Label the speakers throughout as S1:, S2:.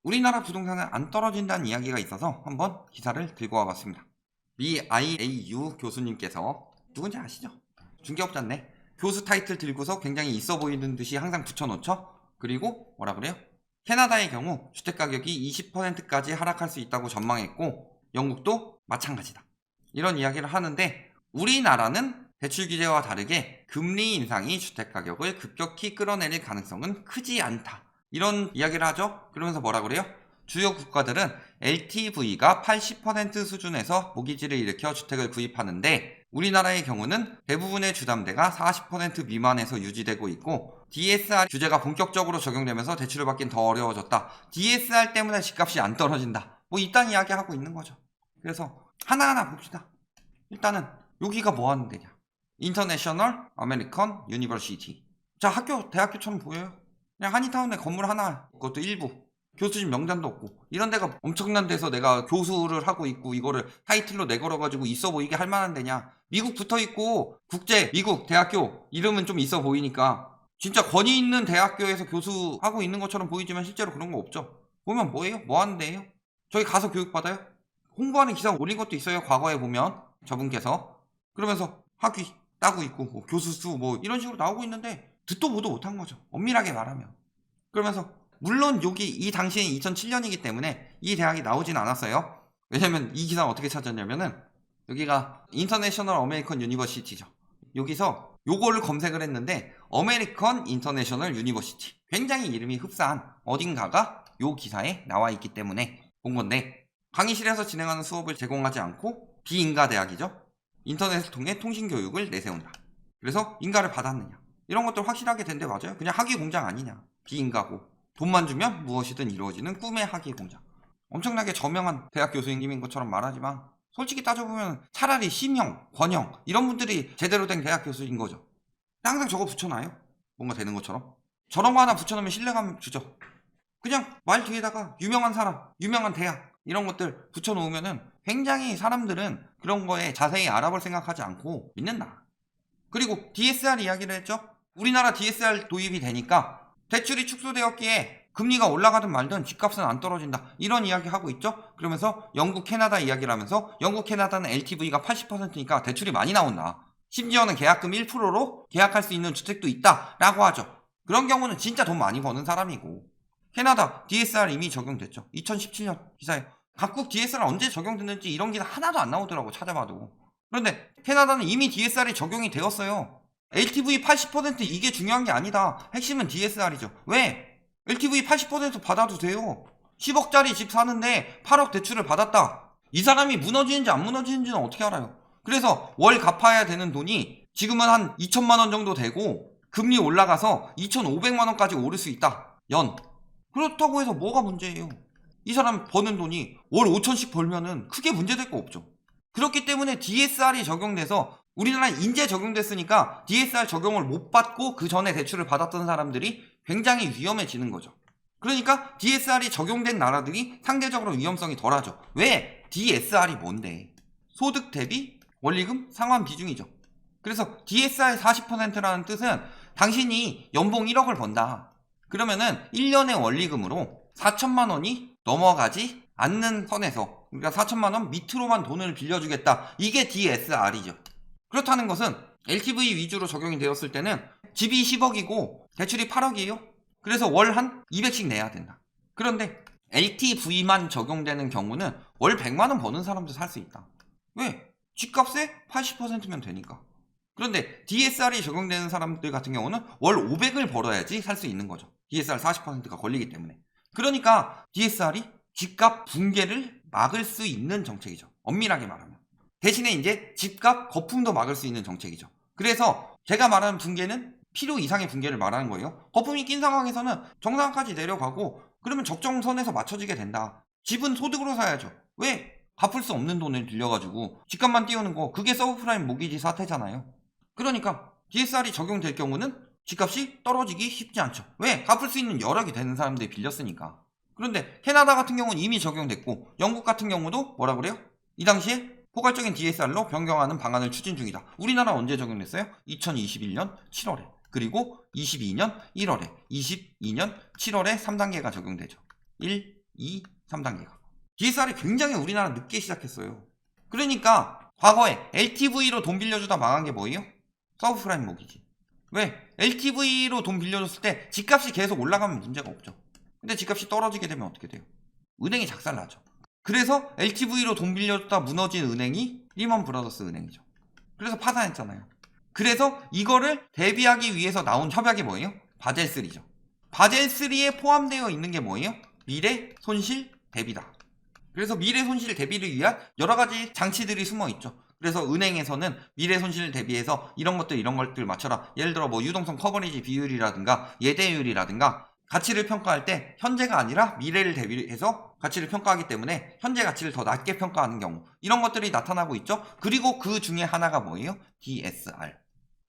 S1: 우리나라 부동산은 안 떨어진다는 이야기가 있어서 한번 기사를 들고 와봤습니다. 미 IAU 교수님께서 누군지 아시죠? 중개업자인데 교수 타이틀 들고서 굉장히 있어 보이는 듯이 항상 붙여놓죠. 그리고 뭐라 그래요? 캐나다의 경우 주택가격이 20%까지 하락할 수 있다고 전망했고 영국도 마찬가지다. 이런 이야기를 하는데 우리나라는 대출 규제와 다르게 금리 인상이 주택가격을 급격히 끌어내릴 가능성은 크지 않다. 이런 이야기를 하죠. 그러면서 뭐라 그래요? 주요 국가들은 LTV가 80% 수준에서 모기지를 일으켜 주택을 구입하는데 우리나라의 경우는 대부분의 주담대가 40% 미만에서 유지되고 있고 DSR 규제가 본격적으로 적용되면서 대출을 받긴 더 어려워졌다. DSR 때문에 집값이 안 떨어진다. 뭐 이딴 이야기 하고 있는 거죠. 그래서 하나하나 봅시다. 일단은 여기가 뭐 하는 데냐? 인터내셔널 아메리칸 유니버시티. 자, 대학교처럼 보여요. 그냥 한인타운에 건물 하나, 그것도 일부. 교수진 명단도 없고 이런 데가 엄청난 데서 내가 교수를 하고 있고 이거를 타이틀로 내걸어가지고 있어 보이게 할 만한 데냐? 미국 붙어있고 국제 미국 대학교 이름은 좀 있어 보이니까 진짜 권위 있는 대학교에서 교수하고 있는 것처럼 보이지만 실제로 그런 거 없죠. 보면 뭐예요? 뭐 하는 데예요? 저희 가서 교육받아요? 홍보하는 기사 올린 것도 있어요. 과거에 보면 저분께서 그러면서 학위 따고 있고 뭐 교수수 뭐 이런 식으로 나오고 있는데 듣도 보도 못한 거죠. 엄밀하게 말하면. 그러면서 물론 여기 이 당시엔 2007년이기 때문에 이 대학이 나오진 않았어요. 왜냐면 이 기사 어떻게 찾았냐면은 여기가 인터내셔널 아메리칸 유니버시티죠. 여기서 요거를 검색을 했는데 아메리칸 인터내셔널 유니버시티 굉장히 이름이 흡사한 어딘가가 요 기사에 나와 있기 때문에 본 건데 강의실에서 진행하는 수업을 제공하지 않고 비인가 대학이죠. 인터넷을 통해 통신교육을 내세운다. 그래서 인가를 받았느냐 이런 것들 확실하게 된 데 맞아요? 그냥 학위 공장 아니냐. 비인가고 돈만 주면 무엇이든 이루어지는 꿈의 학위 공장. 엄청나게 저명한 대학 교수님인 것처럼 말하지만 솔직히 따져보면 차라리 심형, 권형 이런 분들이 제대로 된 대학 교수인 거죠. 항상 저거 붙여놔요. 뭔가 되는 것처럼. 저런 거 하나 붙여놓으면 신뢰감 주죠. 그냥 말 뒤에다가 유명한 사람, 유명한 대학 이런 것들 붙여놓으면은 굉장히 사람들은 그런 거에 자세히 알아볼 생각하지 않고 믿는다. 그리고 DSR 이야기를 했죠. 우리나라 DSR 도입이 되니까 대출이 축소되었기에 금리가 올라가든 말든 집값은 안 떨어진다. 이런 이야기 하고 있죠. 그러면서 영국, 캐나다 이야기를 하면서 영국, 캐나다는 LTV가 80%니까 대출이 많이 나온다. 심지어는 계약금 1%로 계약할 수 있는 주택도 있다 라고 하죠. 그런 경우는 진짜 돈 많이 버는 사람이고 캐나다 DSR 이미 적용됐죠. 2017년 기사에 각국 DSR 언제 적용됐는지 이런 기사 하나도 안 나오더라고 찾아봐도. 그런데 캐나다는 이미 DSR이 적용이 되었어요. LTV 80% 이게 중요한 게 아니다. 핵심은 DSR이죠. 왜? LTV 80% 받아도 돼요. 10억짜리 집 사는데 8억 대출을 받았다. 이 사람이 무너지는지 안 무너지는지는 어떻게 알아요? 그래서 월 갚아야 되는 돈이 지금은 한 2천만 원 정도 되고 금리 올라가서 2,500만 원까지 오를 수 있다. 연. 그렇다고 해서 뭐가 문제예요? 이 사람 버는 돈이 월 5천씩 벌면은 크게 문제될 거 없죠. 그렇기 때문에 DSR이 적용돼서 우리나라에 인제 적용됐으니까 DSR 적용을 못 받고 그 전에 대출을 받았던 사람들이 굉장히 위험해지는 거죠. 그러니까 DSR이 적용된 나라들이 상대적으로 위험성이 덜하죠. 왜? DSR이 뭔데? 소득 대비 원리금 상환 비중이죠. 그래서 DSR의 40%라는 뜻은 당신이 연봉 1억을 번다. 그러면은 1년의 원리금으로 4천만 원이 넘어가지 않는 선에서 그러니까 4천만 원 밑으로만 돈을 빌려주겠다. 이게 DSR이죠. 그렇다는 것은 LTV 위주로 적용이 되었을 때는 집이 10억이고 대출이 8억이에요. 그래서 월 한 200씩 내야 된다. 그런데 LTV만 적용되는 경우는 월 100만 원 버는 사람도 살 수 있다. 왜? 집값의 80%면 되니까. 그런데 DSR이 적용되는 사람들 같은 경우는 월 500을 벌어야지 살 수 있는 거죠. DSR 40%가 걸리기 때문에. 그러니까 DSR이 집값 붕괴를 막을 수 있는 정책이죠. 엄밀하게 말하면. 대신에 이제 집값 거품도 막을 수 있는 정책이죠. 그래서 제가 말하는 붕괴는 필요 이상의 붕괴를 말하는 거예요. 거품이 낀 상황에서는 정상까지 내려가고 그러면 적정선에서 맞춰지게 된다. 집은 소득으로 사야죠. 왜? 갚을 수 없는 돈을 빌려가지고 집값만 띄우는 거 그게 서브프라임 모기지 사태잖아요. 그러니까 DSR이 적용될 경우는 집값이 떨어지기 쉽지 않죠. 왜? 갚을 수 있는 여력이 되는 사람들이 빌렸으니까. 그런데 캐나다 같은 경우는 이미 적용됐고 영국 같은 경우도 뭐라 그래요? 이 당시에 포괄적인 DSR로 변경하는 방안을 추진 중이다. 우리나라 언제 적용됐어요? 2021년 7월에 그리고 22년 1월에 22년 7월에 3단계가 적용되죠. 1, 2, 3단계가. DSR이 굉장히 우리나라 늦게 시작했어요. 그러니까 과거에 LTV로 돈 빌려주다 망한 게 뭐예요? 서브프라임 모기지. 왜? LTV로 돈 빌려줬을 때 집값이 계속 올라가면 문제가 없죠. 근데 집값이 떨어지게 되면 어떻게 돼요? 은행이 작살나죠. 그래서 LTV로 돈 빌려줬다 무너진 은행이 리먼 브라더스 은행이죠. 그래서 파산했잖아요. 그래서 이거를 대비하기 위해서 나온 협약이 뭐예요? 바젤3죠. 바젤3에 포함되어 있는 게 뭐예요? 미래 손실 대비다. 그래서 미래 손실 대비를 위한 여러 가지 장치들이 숨어 있죠. 그래서 은행에서는 미래 손실 대비해서 이런 것들 맞춰라. 예를 들어 뭐 유동성 커버리지 비율이라든가 예대율이라든가 가치를 평가할 때 현재가 아니라 미래를 대비해서 가치를 평가하기 때문에 현재 가치를 더 낮게 평가하는 경우 이런 것들이 나타나고 있죠. 그리고 그 중에 하나가 뭐예요? DSR.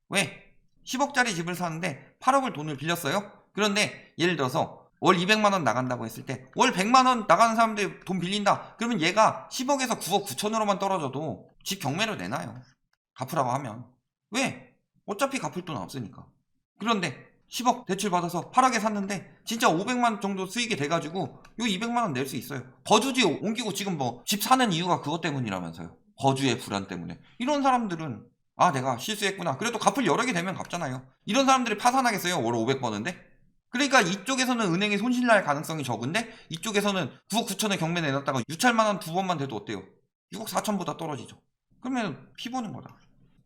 S1: 왜? 10억짜리 집을 사는데 8억을 돈을 빌렸어요. 그런데 예를 들어서 월 200만원 나간다고 했을 때 월 100만원 나가는 사람들 돈 빌린다. 그러면 얘가 10억에서 9억 9천으로만 떨어져도 집 경매로 내놔요. 갚으라고 하면. 왜? 어차피 갚을 돈 없으니까. 그런데 10억 대출 받아서 8억에 샀는데 진짜 500만원 정도 수익이 돼가지고 요 200만원 낼 수 있어요. 거주지 옮기고 지금 뭐 집 사는 이유가 그것 때문이라면서요. 거주의 불안 때문에. 이런 사람들은 아 내가 실수했구나. 그래도 갚을 여력이 되면 갚잖아요. 이런 사람들이 파산하겠어요? 월 500 버는데? 그러니까 이쪽에서는 은행이 손실날 가능성이 적은데 이쪽에서는 9억 9천에 경매 내놨다가 유찰만한 두 번만 돼도 어때요? 6억 4천보다 떨어지죠. 그러면 피 보는 거다.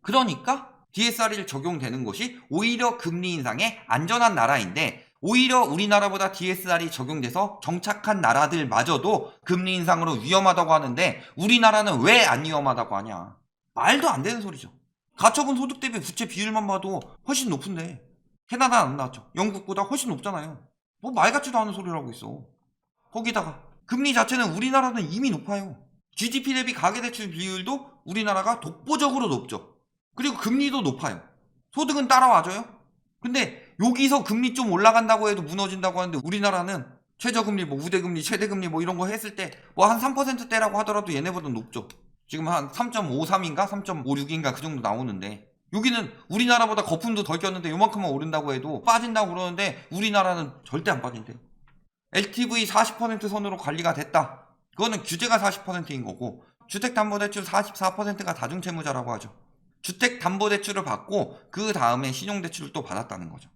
S1: 그러니까 DSR이 적용되는 것이 오히려 금리 인상에 안전한 나라인데 오히려 우리나라보다 DSR이 적용돼서 정착한 나라들마저도 금리 인상으로 위험하다고 하는데 우리나라는 왜 안 위험하다고 하냐. 말도 안 되는 소리죠. 가처분 소득 대비 부채 비율만 봐도 훨씬 높은데 캐나다는 안 나왔죠. 영국보다 훨씬 높잖아요. 뭐 말 같지도 않은 소리를 하고 있어. 거기다가 금리 자체는 우리나라는 이미 높아요. GDP 대비 가계대출 비율도 우리나라가 독보적으로 높죠. 그리고 금리도 높아요. 소득은 따라와줘요. 근데 여기서 금리 좀 올라간다고 해도 무너진다고 하는데 우리나라는 최저금리, 뭐 우대금리, 최대금리 뭐 이런 거 했을 때 뭐 한 3%대라고 하더라도 얘네보다 높죠. 지금 한 3.53인가 3.56인가 그 정도 나오는데 여기는 우리나라보다 거품도 덜 꼈는데 요만큼만 오른다고 해도 빠진다고 그러는데 우리나라는 절대 안 빠진대요. LTV 40% 선으로 관리가 됐다. 그거는 규제가 40%인 거고 주택담보대출 44%가 다중채무자라고 하죠. 주택담보대출을 받고 그 다음에 신용대출을 또 받았다는 거죠.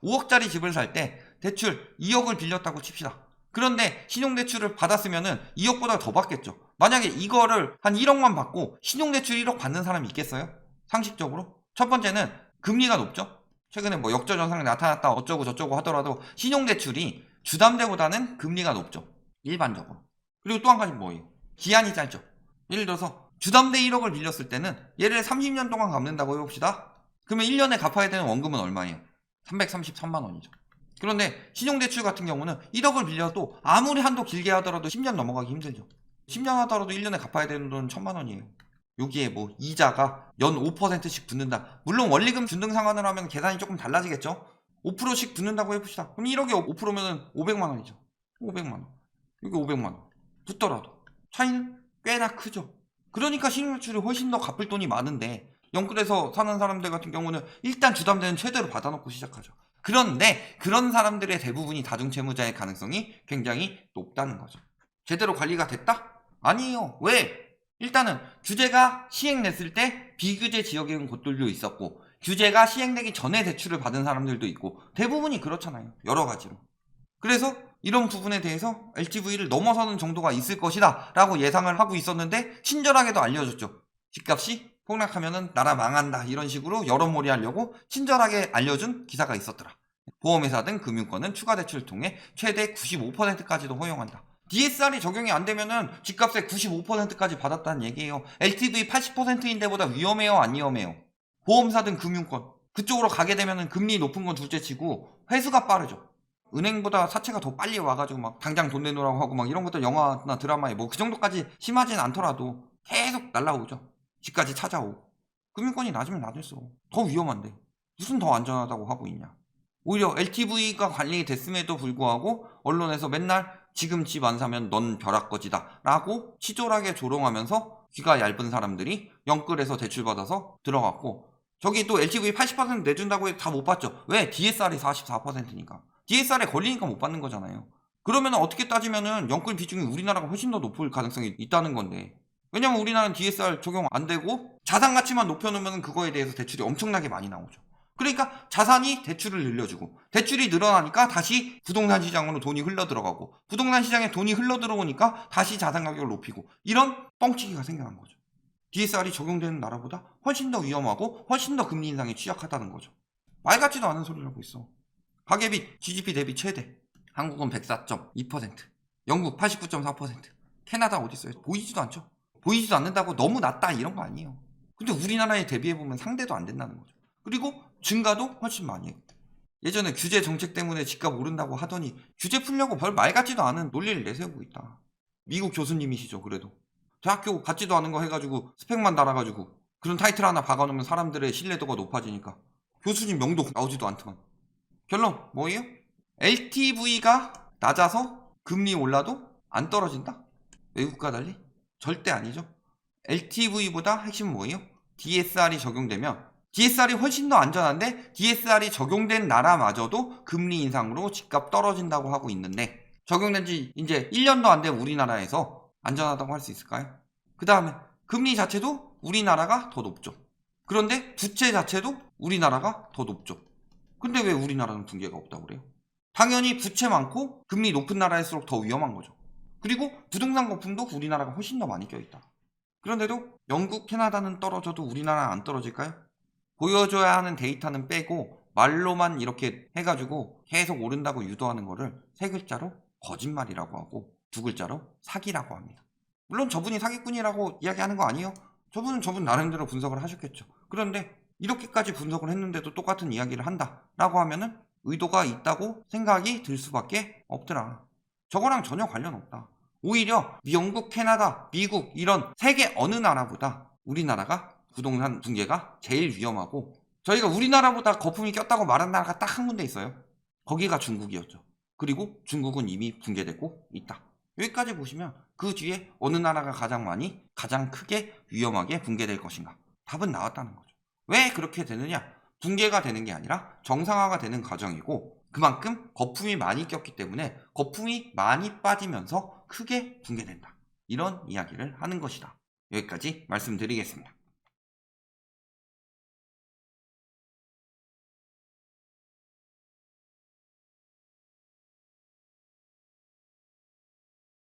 S1: 5억짜리 집을 살 때 대출 2억을 빌렸다고 칩시다. 그런데 신용대출을 받았으면은 2억보다 더 받겠죠. 만약에 이거를 한 1억만 받고 신용대출 1억 받는 사람이 있겠어요? 상식적으로? 첫 번째는 금리가 높죠. 최근에 뭐 역전 현상이 나타났다 어쩌고 저쩌고 하더라도 신용대출이 주담대보다는 금리가 높죠. 일반적으로. 그리고 또 한 가지 뭐예요? 기한이 짧죠. 예를 들어서 주담대 1억을 빌렸을 때는 얘를 30년 동안 갚는다고 해봅시다. 그러면 1년에 갚아야 되는 원금은 얼마예요? 333만 원이죠. 그런데 신용대출 같은 경우는 1억을 빌려도 아무리 한도 길게 하더라도 10년 넘어가기 힘들죠. 10년 하더라도 1년에 갚아야 되는 돈은 1000만 원이에요. 여기에 뭐 이자가 연 5%씩 붙는다. 물론 원리금 균등 상환을 하면 계산이 조금 달라지겠죠. 5%씩 붙는다고 해봅시다. 그럼 1억에 5%면 500만 원이죠. 500만 원. 여기 500만 원. 붙더라도 차이는 꽤나 크죠. 그러니까 신용대출이 훨씬 더 갚을 돈이 많은데 영끌에서 사는 사람들 같은 경우는 일단 주담대는 최대로 받아놓고 시작하죠. 그런데 그런 사람들의 대부분이 다중채무자의 가능성이 굉장히 높다는 거죠. 제대로 관리가 됐다? 아니에요. 왜? 일단은 규제가 시행됐을 때 비규제 지역인 곳들도 있었고 규제가 시행되기 전에 대출을 받은 사람들도 있고 대부분이 그렇잖아요. 여러 가지로. 그래서 이런 부분에 대해서 LTV를 넘어서는 정도가 있을 것이다 라고 예상을 하고 있었는데 친절하게도 알려줬죠. 집값이 폭락하면은 나라 망한다 이런 식으로 여론몰이 하려고 친절하게 알려준 기사가 있었더라. 보험회사 등 금융권은 추가 대출을 통해 최대 95%까지도 허용한다. DSR이 적용이 안 되면은 집값의 95%까지 받았다는 얘기예요. LTV 80%인데보다 위험해요, 안 위험해요? 보험사 등 금융권 그쪽으로 가게 되면은 금리 높은 건 둘째치고 회수가 빠르죠. 은행보다 사채가 더 빨리 와가지고 막 당장 돈 내놓으라고 하고 막 이런 것들 영화나 드라마에 뭐 그 정도까지 심하진 않더라도 계속 날라오죠. 집까지 찾아오고. 금융권이 낮으면 낮을수록 더 위험한데 무슨 더 안전하다고 하고 있냐. 오히려 LTV가 관리됐음에도 불구하고 언론에서 맨날 지금 집 안 사면 넌 벼락거지다 라고 치졸하게 조롱하면서 귀가 얇은 사람들이 영끌에서 대출받아서 들어갔고 저기 또 LTV 80% 내준다고 해도 다 못 받죠. 왜? DSR이 44%니까. DSR에 걸리니까 못 받는 거잖아요. 그러면 어떻게 따지면은 영끌 비중이 우리나라가 훨씬 더 높을 가능성이 있다는 건데, 왜냐면 우리나라는 DSR 적용 안 되고 자산 가치만 높여놓으면 그거에 대해서 대출이 엄청나게 많이 나오죠. 그러니까 자산이 대출을 늘려주고, 대출이 늘어나니까 다시 부동산 시장으로 돈이 흘러 들어가고, 부동산 시장에 돈이 흘러 들어오니까 다시 자산 가격을 높이고, 이런 뻥치기가 생겨난 거죠. DSR이 적용되는 나라보다 훨씬 더 위험하고 훨씬 더 금리 인상에 취약하다는 거죠. 말 같지도 않은 소리를 하고 있어. 가계비 GDP 대비 최대. 한국은 104.2%, 영국 89.4%, 캐나다 어디 있어요? 보이지도 않죠. 보이지도 않는다고 너무 낮다 이런 거 아니에요. 근데 우리나라에 대비해보면 상대도 안 된다는 거죠. 그리고 증가도 훨씬 많이 해요. 예전에 규제 정책 때문에 집값 오른다고 하더니 규제 풀려고 별 말 같지도 않은 논리를 내세우고 있다. 미국 교수님이시죠. 그래도 대학교 같지도 않은 거 해가지고 스펙만 달아가지고 그런 타이틀 하나 박아놓으면 사람들의 신뢰도가 높아지니까 교수님 명도 나오지도 않더만. 결론 뭐예요? LTV가 낮아서 금리 올라도 안 떨어진다? 외국과 달리? 절대 아니죠. LTV보다 핵심은 뭐예요? DSR이 적용되면, DSR이 훨씬 더 안전한데 DSR이 적용된 나라마저도 금리 인상으로 집값 떨어진다고 하고 있는데, 적용된 지 이제 1년도 안 된 우리나라에서 안전하다고 할 수 있을까요? 그 다음에 금리 자체도 우리나라가 더 높죠. 그런데 부채 자체도 우리나라가 더 높죠. 근데 왜 우리나라는 붕괴가 없다고 그래요? 당연히 부채 많고 금리 높은 나라일수록 더 위험한 거죠. 그리고 부동산 거품도 우리나라가 훨씬 더 많이 껴있다. 그런데도 영국, 캐나다는 떨어져도 우리나라는 안 떨어질까요? 보여줘야 하는 데이터는 빼고 말로만 이렇게 해가지고 계속 오른다고 유도하는 거를 세 글자로 거짓말이라고 하고 두 글자로 사기라고 합니다. 물론 저분이 사기꾼이라고 이야기하는 거 아니에요? 저분 나름대로 분석을 하셨겠죠. 그런데 이렇게까지 분석을 했는데도 똑같은 이야기를 한다라고 하면은 의도가 있다고 생각이 들 수밖에 없더라. 저거랑 전혀 관련 없다. 오히려 영국, 캐나다, 미국 이런 세계 어느 나라보다 우리나라가 부동산 붕괴가 제일 위험하고, 저희가 우리나라보다 거품이 꼈다고 말한 나라가 딱 한 군데 있어요. 거기가 중국이었죠. 그리고 중국은 이미 붕괴되고 있다. 여기까지 보시면 그 뒤에 어느 나라가 가장 많이, 가장 크게 위험하게 붕괴될 것인가, 답은 나왔다는 거죠. 왜 그렇게 되느냐? 붕괴가 되는 게 아니라 정상화가 되는 과정이고, 그만큼 거품이 많이 꼈기 때문에 거품이 많이 빠지면서 크게 붕괴된다. 이런 이야기를 하는 것이다. 여기까지 말씀드리겠습니다.